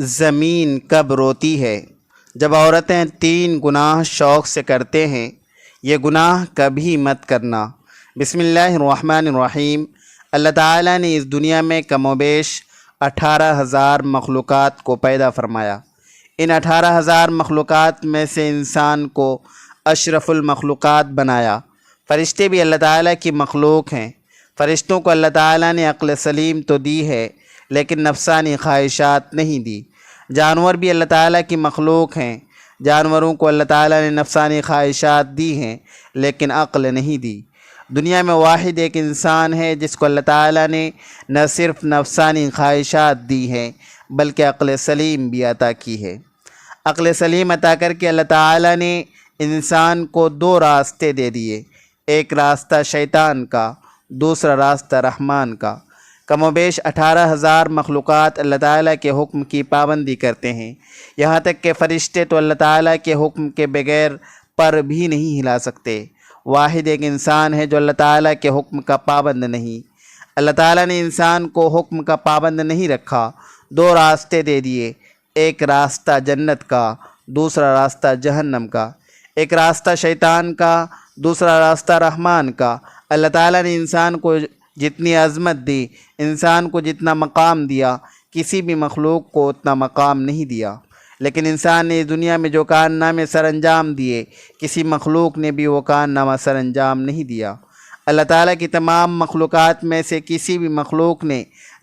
زمین کب روتی ہے؟ جب عورتیں 3 گناہ شوق سے کرتے ہیں۔ یہ گناہ کبھی مت کرنا۔ بسم اللہ الرحمن الرحیم۔ اللہ تعالیٰ نے اس دنیا میں کم و بیش 18,000 مخلوقات کو پیدا فرمایا۔ ان 18,000 مخلوقات میں سے انسان کو اشرف المخلوقات بنایا۔ فرشتے بھی اللہ تعالیٰ کی مخلوق ہیں۔ فرشتوں کو اللہ تعالیٰ نے عقل سلیم تو دی ہے، لیکن نفسانی خواہشات نہیں دی۔ جانور بھی اللہ تعالیٰ کی مخلوق ہیں۔ جانوروں کو اللہ تعالیٰ نے نفسانی خواہشات دی ہیں، لیکن عقل نہیں دی۔ دنیا میں واحد ایک انسان ہے جس کو اللہ تعالیٰ نے نہ صرف نفسانی خواہشات دی ہیں بلکہ عقل سلیم بھی عطا کی ہے۔ عقل سلیم عطا کر کے اللہ تعالیٰ نے انسان کو 2 راستے دے دیے، ایک راستہ شیطان کا، دوسرا راستہ رحمان کا۔ کم و بیش 18,000 مخلوقات اللہ تعالیٰ کے حکم کی پابندی کرتے ہیں، یہاں تک کہ فرشتے تو اللہ تعالیٰ کے حکم کے بغیر پر بھی نہیں ہلا سکتے۔ واحد ایک انسان ہے جو اللہ تعالیٰ کے حکم کا پابند نہیں۔ اللہ تعالیٰ نے انسان کو حکم کا پابند نہیں رکھا، 2 راستے دے دیے، ایک راستہ جنت کا، دوسرا راستہ جہنم کا، ایک راستہ شیطان کا، دوسرا راستہ رحمان کا۔ اللہ تعالیٰ نے انسان کو جتنی عظمت دی، انسان کو جتنا مقام دیا، کسی بھی مخلوق کو اتنا مقام نہیں دیا۔ لیکن انسان نے اس دنیا میں جو کارنامے سر انجام دیے، کسی مخلوق نے بھی وہ کارنامہ سر انجام نہیں دیا۔ اللہ تعالیٰ کی تمام مخلوقات میں سے کسی بھی مخلوق نے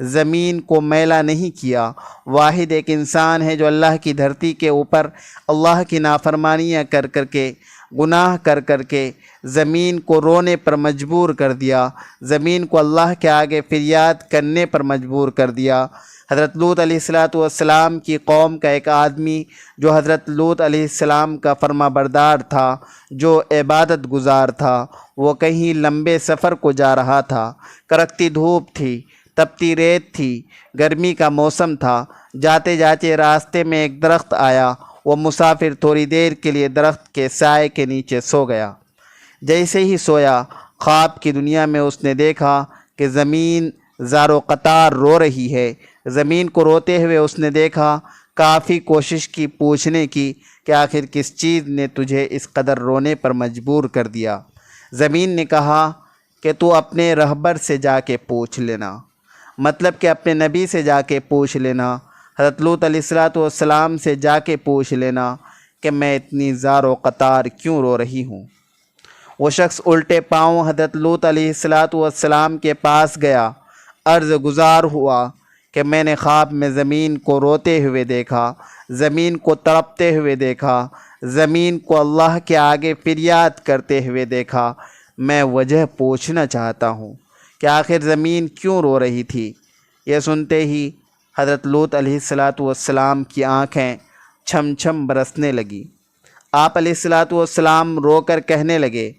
زمین کو میلا نہیں کیا۔ واحد ایک انسان ہے جو اللہ کی دھرتی کے اوپر اللہ کی نافرمانیاں کر کر کے، گناہ کر کر کے زمین کو رونے پر مجبور کر دیا، زمین کو اللہ کے آگے فریاد کرنے پر مجبور کر دیا۔ حضرت لوط علیہ السلام کی قوم کا ایک آدمی جو حضرت لوط علیہ السلام کا فرما بردار تھا، جو عبادت گزار تھا، وہ کہیں لمبے سفر کو جا رہا تھا۔ کڑکتی دھوپ تھی، تپتی ریت تھی، گرمی کا موسم تھا۔ جاتے جاتے راستے میں ایک درخت آیا، وہ مسافر تھوڑی دیر کے لیے درخت کے سائے کے نیچے سو گیا۔ جیسے ہی سویا، خواب کی دنیا میں اس نے دیکھا کہ زمین زار و قطار رو رہی ہے۔ زمین کو روتے ہوئے اس نے دیکھا، کافی کوشش کی پوچھنے کی کہ آخر کس چیز نے تجھے اس قدر رونے پر مجبور کر دیا۔ زمین نے کہا کہ تو اپنے رہبر سے جا کے پوچھ لینا، مطلب کہ اپنے نبی سے جا کے پوچھ لینا، حضرت لوط علیہ السلام سے جا کے پوچھ لینا کہ میں اتنی زار و قطار کیوں رو رہی ہوں۔ وہ شخص الٹے پاؤں حضرت لوط علیہ السلام کے پاس گیا، عرض گزار ہوا کہ میں نے خواب میں زمین کو روتے ہوئے دیکھا، زمین کو تڑپتے ہوئے دیکھا، زمین کو اللہ کے آگے فریاد کرتے ہوئے دیکھا۔ میں وجہ پوچھنا چاہتا ہوں کہ آخر زمین کیوں رو رہی تھی۔ یہ سنتے ہی حضرت لوط علیہ السلام کی آنکھیں چھم چھم برسنے لگی۔ آپ علیہ السلام رو کر کہنے لگے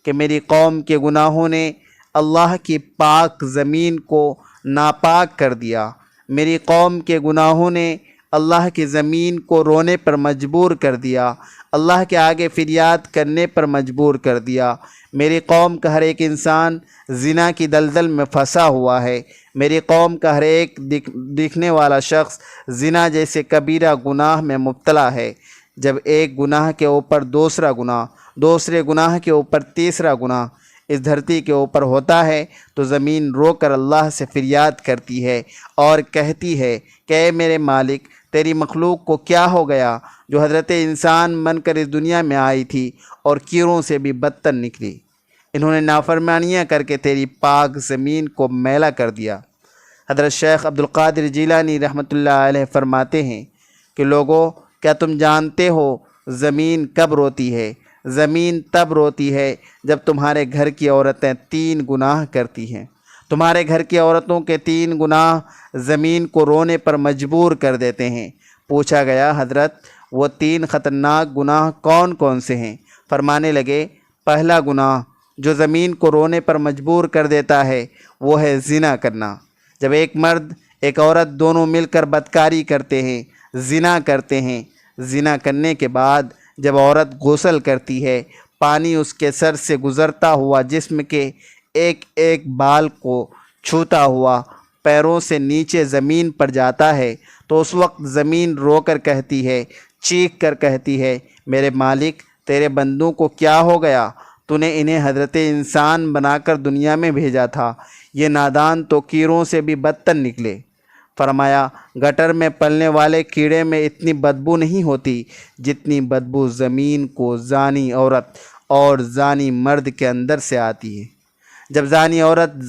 کہ میری قوم کے گناہوں نے اللہ کی پاک زمین کو ناپاک کر دیا، میری قوم کے گناہوں نے اللہ کی زمین کو رونے پر مجبور کر دیا، اللہ کے آگے فریاد کرنے پر مجبور کر دیا۔ میری قوم کا ہر ایک انسان زنا کی دلدل میں پھنسا ہوا ہے، میری قوم کا ہر ایک دکھنے والا شخص زنا جیسے کبیرہ گناہ میں مبتلا ہے۔ جب ایک گناہ کے اوپر دوسرا گناہ، دوسرے گناہ کے اوپر تیسرا گناہ اس دھرتی کے اوپر ہوتا ہے تو زمین رو کر اللہ سے فریاد کرتی ہے اور کہتی ہے کہ اے میرے مالک، تیری مخلوق کو کیا ہو گیا جو حضرت انسان بن کر اس دنیا میں آئی تھی اور کیڑوں سے بھی بدتر نکلی۔ انہوں نے نافرمانیاں کر کے تیری پاک زمین کو میلا کر دیا۔ حضرت شیخ عبد القادر جیلانی رحمۃ اللہ علیہ فرماتے ہیں کہ لوگو، کیا تم جانتے ہو زمین کب روتی ہے؟ زمین تب روتی ہے جب تمہارے گھر کی عورتیں 3 گناہ کرتی ہیں۔ تمہارے گھر کی عورتوں کے 3 گناہ زمین کو رونے پر مجبور کر دیتے ہیں۔ پوچھا گیا، حضرت وہ 3 خطرناک گناہ کون کون سے ہیں؟ فرمانے لگے، پہلا گناہ جو زمین کو رونے پر مجبور کر دیتا ہے وہ ہے زنا کرنا۔ جب ایک مرد ایک عورت دونوں مل کر بدکاری کرتے ہیں، زنا کرتے ہیں، زنا کرنے کے بعد جب عورت غسل کرتی ہے، پانی اس کے سر سے گزرتا ہوا جسم کے ایک ایک بال کو چھوتا ہوا پیروں سے نیچے زمین پر جاتا ہے تو اس وقت زمین رو کر کہتی ہے، چیخ کر کہتی ہے، میرے مالک تیرے بندوں کو کیا ہو گیا؟ تو نے انہیں حضرت انسان بنا کر دنیا میں بھیجا تھا، یہ نادان تو کیڑوں سے بھی بدتر نکلے۔ فرمایا گٹر میں پلنے والے کیڑے میں اتنی بدبو نہیں ہوتی جتنی بدبو زمین کو زانی عورت اور زانی مرد کے اندر سے آتی ہے۔ جب زانی عورت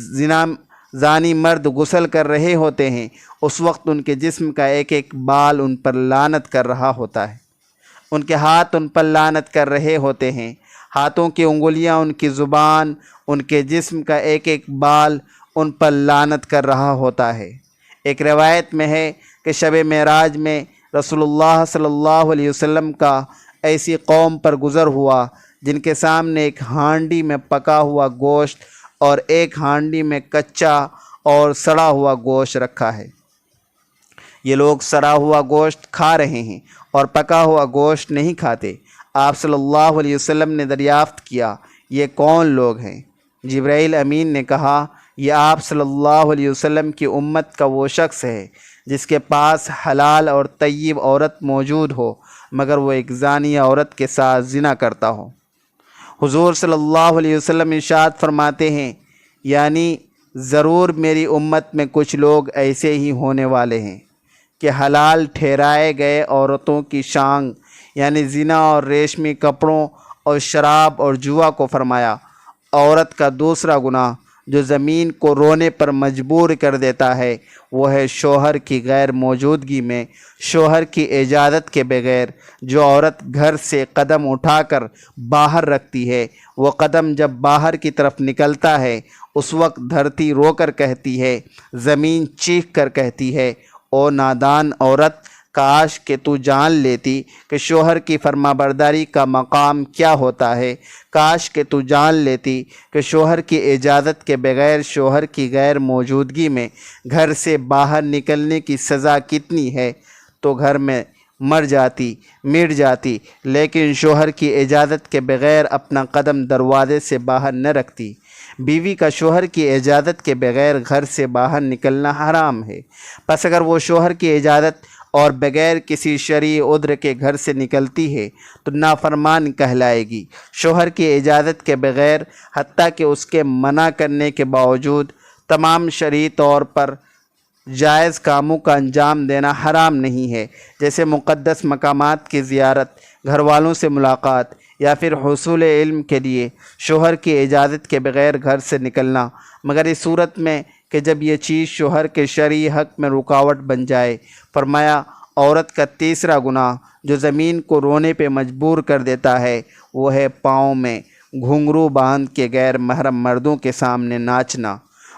زانی مرد غسل کر رہے ہوتے ہیں، اس وقت ان کے جسم کا ایک ایک بال ان پر لعنت کر رہا ہوتا ہے، ان کے ہاتھ ان پر لعنت کر رہے ہوتے ہیں، ہاتھوں کی انگلیاں، ان کی زبان، ان کے جسم کا ایک ایک بال ان پر لعنت کر رہا ہوتا ہے۔ ایک روایت میں ہے کہ شب معراج میں رسول اللہ صلی اللہ علیہ وسلم کا ایسی قوم پر گزر ہوا جن کے سامنے ایک ہانڈی میں پکا ہوا گوشت اور ایک ہانڈی میں کچا اور سڑا ہوا گوشت رکھا ہے۔ یہ لوگ سڑا ہوا گوشت کھا رہے ہیں اور پکا ہوا گوشت نہیں کھاتے۔ آپ صلی اللہ علیہ وسلم نے دریافت کیا، یہ کون لوگ ہیں؟ جبرائیل امین نے کہا، یہ آپ صلی اللہ علیہ وسلم کی امت کا وہ شخص ہے جس کے پاس حلال اور طیب عورت موجود ہو مگر وہ ایک زانیہ عورت کے ساتھ زنا کرتا ہو۔ حضور صلی اللہ علیہ وسلم ارشاد فرماتے ہیں، یعنی ضرور میری امت میں کچھ لوگ ایسے ہی ہونے والے ہیں کہ حلال ٹھہرائے گئے عورتوں کی شانگ یعنی زنا اور ریشمی کپڑوں اور شراب اور جوا کو فرمایا۔ عورت کا دوسرا گناہ جو زمین کو رونے پر مجبور کر دیتا ہے وہ ہے شوہر کی غیر موجودگی میں شوہر کی اجازت کے بغیر جو عورت گھر سے قدم اٹھا کر باہر رکھتی ہے، وہ قدم جب باہر کی طرف نکلتا ہے اس وقت دھرتی رو کر کہتی ہے، زمین چیخ کر کہتی ہے، او نادان عورت، کاش کہ تو جان لیتی کہ شوہر کی فرما برداری کا مقام کیا ہوتا ہے، کاش کہ تو جان لیتی کہ شوہر کی اجازت کے بغیر شوہر کی غیر موجودگی میں گھر سے باہر نکلنے کی سزا کتنی ہے، تو گھر میں مر جاتی، مٹ جاتی، لیکن شوہر کی اجازت کے بغیر اپنا قدم دروازے سے باہر نہ رکھتی۔ بیوی کا شوہر کی اجازت کے بغیر گھر سے باہر نکلنا حرام ہے، پس اگر وہ شوہر کی اجازت اور بغیر کسی شرعی عذر کے گھر سے نکلتی ہے تو نافرمان کہلائے گی۔ شوہر کی اجازت کے بغیر حتیٰ کہ اس کے منع کرنے کے باوجود تمام شرعی طور پر جائز کاموں کا انجام دینا حرام نہیں ہے، جیسے مقدس مقامات کی زیارت، گھر والوں سے ملاقات یا پھر حصول علم کے لیے شوہر کی اجازت کے بغیر گھر سے نکلنا، مگر اس صورت میں کہ جب یہ چیز شوہر کے شرعی حق میں رکاوٹ بن جائے۔ فرمایا عورت کا تیسرا گناہ جو زمین کو رونے پہ مجبور کر دیتا ہے وہ ہے پاؤں میں گھنگرو باندھ کے غیر محرم مردوں کے سامنے ناچنا،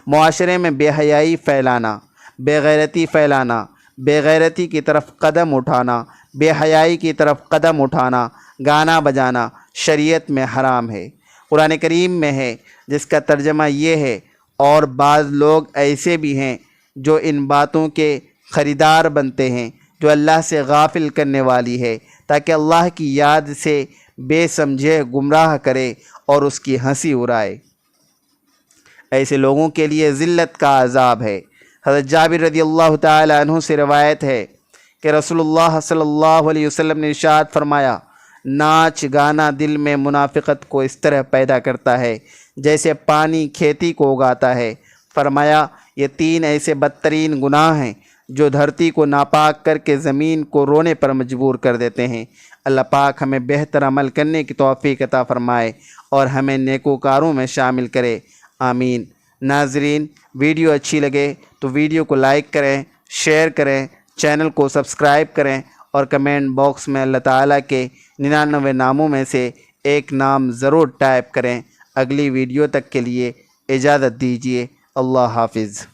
معاشرے میں بے حیائی پھیلانا، بے غیرتی پھیلانا، بے غیرتی کی طرف قدم اٹھانا، بے حیائی کی طرف قدم اٹھانا، گانا بجانا شریعت میں حرام ہے۔ قرآن کریم میں ہے جس کا ترجمہ یہ ہے، اور بعض لوگ ایسے بھی ہیں جو ان باتوں کے خریدار بنتے ہیں جو اللہ سے غافل کرنے والی ہے، تاکہ اللہ کی یاد سے بے سمجھے گمراہ کرے اور اس کی ہنسی اڑائے۔ ایسے لوگوں کے لیے ذلت کا عذاب ہے۔ حضرت جابر رضی اللہ تعالی عنہ سے روایت ہے کہ رسول اللہ صلی اللہ علیہ وسلم نے ارشاد فرمایا، ناچ گانا دل میں منافقت کو اس طرح پیدا کرتا ہے جیسے پانی کھیتی کو اگاتا ہے۔ فرمایا یہ تین ایسے بدترین گناہ ہیں جو دھرتی کو ناپاک کر کے زمین کو رونے پر مجبور کر دیتے ہیں۔ اللہ پاک ہمیں بہتر عمل کرنے کی توفیق عطا فرمائے اور ہمیں نیکوکاروں میں شامل کرے، آمین۔ ناظرین، ویڈیو اچھی لگے تو ویڈیو کو لائک کریں، شیئر کریں، چینل کو سبسکرائب کریں اور کمنٹ باکس میں اللہ تعالیٰ کے 99 ناموں میں سے ایک نام ضرور ٹائپ کریں۔ اگلی ویڈیو تک کے لیے اجازت دیجیے، اللہ حافظ۔